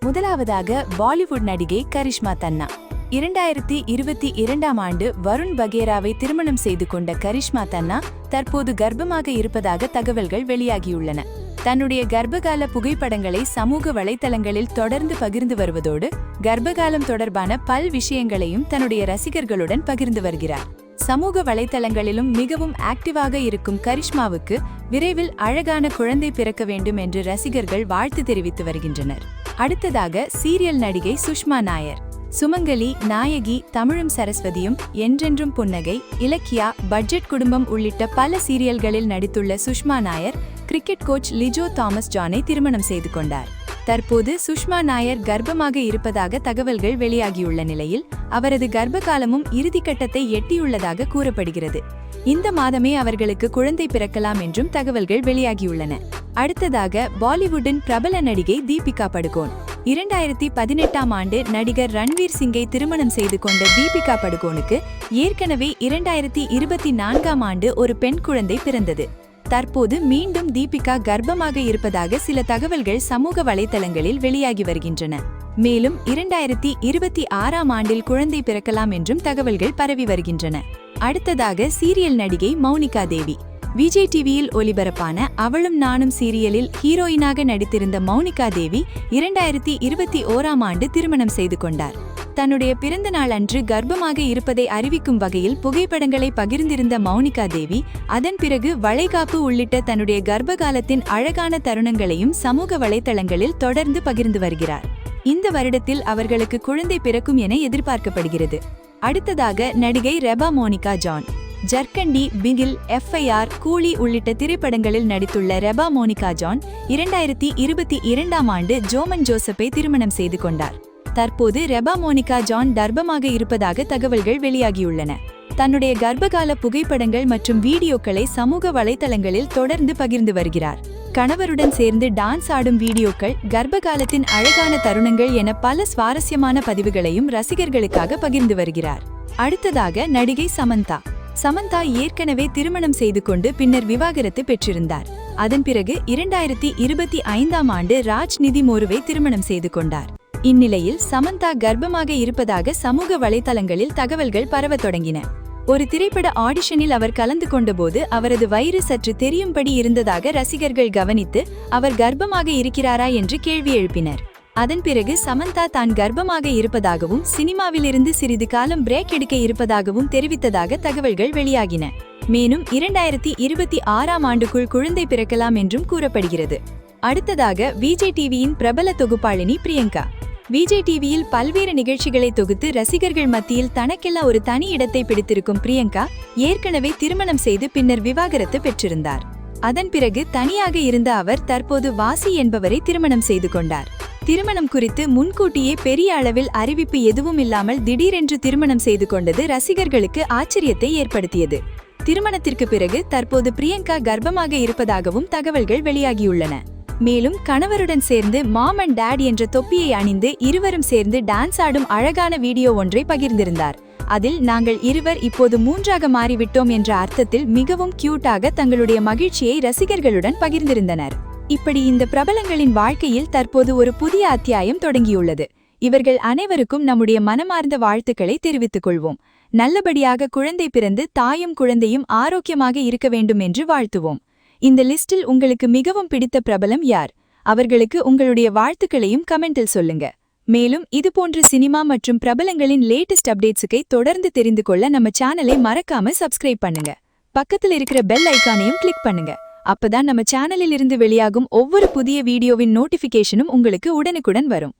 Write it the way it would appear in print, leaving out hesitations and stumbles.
முதலாவதாக பாலிவுட் நடிகை கரிஷ்மா தன்னா. 2022ஆம் ஆண்டு வருண் பகேராவை திருமணம் செய்து கொண்ட கரிஷ்மா தன்னா தற்போது கர்ப்பமாக இருப்பதாக தகவல்கள் வெளியாகியுள்ளன. தன்னுடைய கர்ப்பகால புகைப்படங்களை சமூக வலைத்தளங்களில் தொடர்ந்து பகிர்ந்து வருவதோடு கர்ப்பகாலம் தொடர்பான பல் விஷயங்களையும் தன்னுடைய ரசிகர்களுடன் பகிர்ந்து வருகிறார். சமூக வலைத்தளங்களிலும் மிகவும் ஆக்டிவாக இருக்கும் கரிஷ்மாவுக்கு விரைவில் அழகான குழந்தை பிறக்க வேண்டும் என்று ரசிகர்கள் வாழ்த்து தெரிவித்து வருகின்றனர். அடுத்ததாக சீரியல் நடிகை சுஷ்மா நாயர். சுமங்கலி, நாயகி, தமிழும் சரஸ்வதியும், என்றென்றும் புன்னகை, இலக்கியா, பட்ஜெட் குடும்பம் உள்ளிட்ட பல சீரியல்களில் நடித்துள்ள Sushma Nair cricket coach Lijo Thomas ஜானை திருமணம் செய்து கொண்டார். தற்போது சுஷ்மா நாயர் கர்ப்பமாக இருப்பதாக தகவல்கள் வெளியாகியுள்ள நிலையில் அவரது கர்ப்பகாலமும் இறுதிக்கட்டத்தை எட்டியுள்ளதாக கூறப்படுகிறது. இந்த மாதமே அவர்களுக்கு குழந்தை பிறக்கலாம் என்றும் தகவல்கள் வெளியாகியுள்ளன. அடுத்ததாக பாலிவுட்டின் பிரபல நடிகை தீபிகா படுகோன். 2018ஆம் ஆண்டு நடிகர் ரன்வீர் சிங்கை திருமணம் செய்து கொண்ட தீபிகா படுகோனுக்கு ஏற்கனவே 2024ஆம் ஆண்டு ஒரு பெண் குழந்தை பிறந்தது. தற்போது மீண்டும் தீபிகா கர்ப்பமாக இருப்பதாக சில தகவல்கள் சமூக வலைத்தளங்களில் வெளியாகி வருகின்றன. மேலும் 2026ஆம் ஆண்டில் குழந்தை பிறக்கலாம் என்றும் தகவல்கள் பரவி வருகின்றன. அடுத்ததாக சீரியல் நடிகை மௌனிகா தேவி. விஜய் டிவியில் ஒளிபரப்பான அவளும் நானும் சீரியலில் ஹீரோயினாக நடித்திருந்த மௌனிகா தேவி 2021ஆம் ஆண்டு திருமணம் செய்து கொண்டார். தன்னுடைய பிறந்த நாள் அன்று கர்ப்பமாக இருப்பதை அறிவிக்கும் வகையில் புகைப்படங்களை பகிர்ந்திருந்த மௌனிகா தேவி அதன் பிறகு வளைகாப்பு உள்ளிட்ட தன்னுடைய கர்ப்பகாலத்தின் அழகான தருணங்களையும் சமூக வலைத்தளங்களில் தொடர்ந்து பகிர்ந்து வருகிறார். இந்த வருடத்தில் அவர்களுக்கு குழந்தை பிறக்கும் என எதிர்பார்க்கப்படுகிறது. அடுத்ததாக நடிகை Reba Monica John. Jarugandi, Bigil, FIR, Coolie உள்ளிட்ட திரைப்படங்களில் நடித்துள்ள ரெபா மோனிகா ஜான் 2022ஆம் ஆண்டு ஜோமன் ஜோசப்பை திருமணம் செய்து கொண்டார். தற்போது ரெபா மோனிகா ஜான் கர்ப்பமாக இருப்பதாக தகவல்கள் வெளியாகியுள்ளன. தன்னுடைய கர்ப்பகால புகைப்படங்கள் மற்றும் வீடியோக்களை சமூக வலைத்தளங்களில் தொடர்ந்து பகிர்ந்து வருகிறார். கணவருடன் சேர்ந்து டான்ஸ் ஆடும் வீடியோக்கள், கர்ப்பகாலத்தின் அழகான தருணங்கள் என பல சுவாரஸ்யமான பதிவுகளையும் ரசிகர்களுக்காக பகிர்ந்து வருகிறார். அடுத்ததாக நடிகை சமந்தா. சமந்தா ஏற்கனவே திருமணம் செய்து கொண்டு பின்னர் விவாகரத்து பெற்றிருந்தார். அதன் பிறகு 2025ஆம் ஆண்டு ராஜ்நிதி மோருவை திருமணம் செய்து கொண்டார். இந்நிலையில் சமந்தா கர்ப்பமாக இருப்பதாக சமூக வலைத்தளங்களில் தகவல்கள் பரவத் தொடங்கின. ஒரு திரைப்பட ஆடிஷனில் அவர் கலந்து கொண்டபோது அவரது வயிறு சற்று தெரியும்படி இருந்ததாக ரசிகர்கள் கவனித்து அவர் கர்ப்பமாக இருக்கிறாரா என்று கேள்வி எழுப்பினர். அதன் பிறகு சமந்தா தான் கர்ப்பமாக இருப்பதாகவும் சினிமாவிலிருந்து சிறிது காலம் பிரேக் எடுக்க இருப்பதாகவும் தெரிவித்ததாக தகவல்கள் வெளியாகின. மேலும் 2026ஆம் ஆண்டுக்குள் குழந்தை பிறக்கலாம் என்றும் கூறப்படுகிறது. அடுத்ததாக விஜய் டிவியின் பிரபல தொகுப்பாளினி பிரியங்கா. விஜய் டிவியில் பல்வேறு நிகழ்ச்சிகளை தொகுத்து ரசிகர்கள் மத்தியில் தனக்கெல்லாம் ஒரு தனி இடத்தை பிடித்திருக்கும் பிரியங்கா ஏற்கனவே திருமணம் செய்து பின்னர் விவாகரத்து பெற்றிருந்தார். அதன் பிறகு தனியாக இருந்த அவர் தற்போது வாசி என்பவரை திருமணம் செய்து கொண்டார். திருமணம் குறித்து முன்கூட்டியே பெரிய அளவில் அறிவிப்பு எதுவும் இல்லாமல் திடீரென்று திருமணம் செய்து கொண்டது ரசிகர்களுக்கு ஆச்சரியத்தை ஏற்படுத்தியது. திருமணத்திற்கு பிறகு தற்போது பிரியங்கா கர்ப்பமாக இருப்பதாகவும் தகவல்கள் வெளியாகியுள்ளன. மேலும் கணவருடன் சேர்ந்து மாம் அண்ட் டாட் என்ற தொப்பியை அணிந்து இருவரும் சேர்ந்து டான்ஸ் ஆடும் அழகான வீடியோ ஒன்றை பகிர்ந்திருந்தார். அதில் நாங்கள் இருவர் இப்போது மூன்றாக மாறிவிட்டோம் என்ற அர்த்தத்தில் மிகவும் கியூட்டாக தங்களுடைய மகிழ்ச்சியை ரசிகர்களுடன் பகிர்ந்திருந்தனர். இப்படி இந்த பிரபலங்களின் வாழ்க்கையில் தற்போது ஒரு புதிய அத்தியாயம் தொடங்கியுள்ளது. இவர்கள் அனைவருக்கும் நம்முடைய மனமார்ந்த வாழ்த்துக்களை தெரிவித்துக் கொள்வோம். நல்லபடியாக குழந்தை பிறந்து தாயும் குழந்தையும் ஆரோக்கியமாக இருக்க வேண்டும் என்று வாழ்த்துவோம். இந்த லிஸ்டில் உங்களுக்கு மிகவும் பிடித்த பிரபலம் யார்? அவர்களுக்கு உங்களுடைய வாழ்த்துக்களையும் கமெண்டில் சொல்லுங்க. மேலும் இதுபோன்ற சினிமா மற்றும் பிரபலங்களின் லேட்டஸ்ட் அப்டேட்ஸுக்கை தொடர்ந்து தெரிந்து கொள்ள நம்ம சேனலை மறக்காம சப்ஸ்கிரைப் பண்ணுங்க. பக்கத்தில் இருக்கிற பெல் ஐகானையும் கிளிக் பண்ணுங்க. அப்பதான் நம்ம சேனலில் இருந்து வெளியாகும் ஒவ்வொரு புதிய வீடியோவின் நோட்டிபிகேஷனும் உங்களுக்கு உடனுக்குடன் வரும்.